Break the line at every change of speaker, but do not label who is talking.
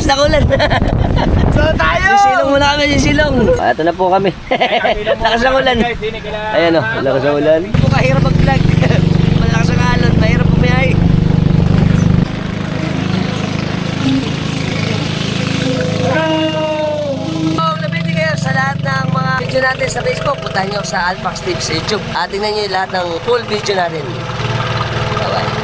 ng ulan.
So tayo!
Sisilong muna kami, sisilong. Ito na po kami. Lakas ng ulan. Ayan o, lakas ng ulan. Hindi po kahirap mag-vlog. Malakas ang alon, mahirap pumiyahe. Nabiti kayo sa lahat ng mga video natin sa Facebook. Puntahan nyo sa Alpax TV sa YouTube. At tingnan nyo lahat ng full video natin. Bye-bye.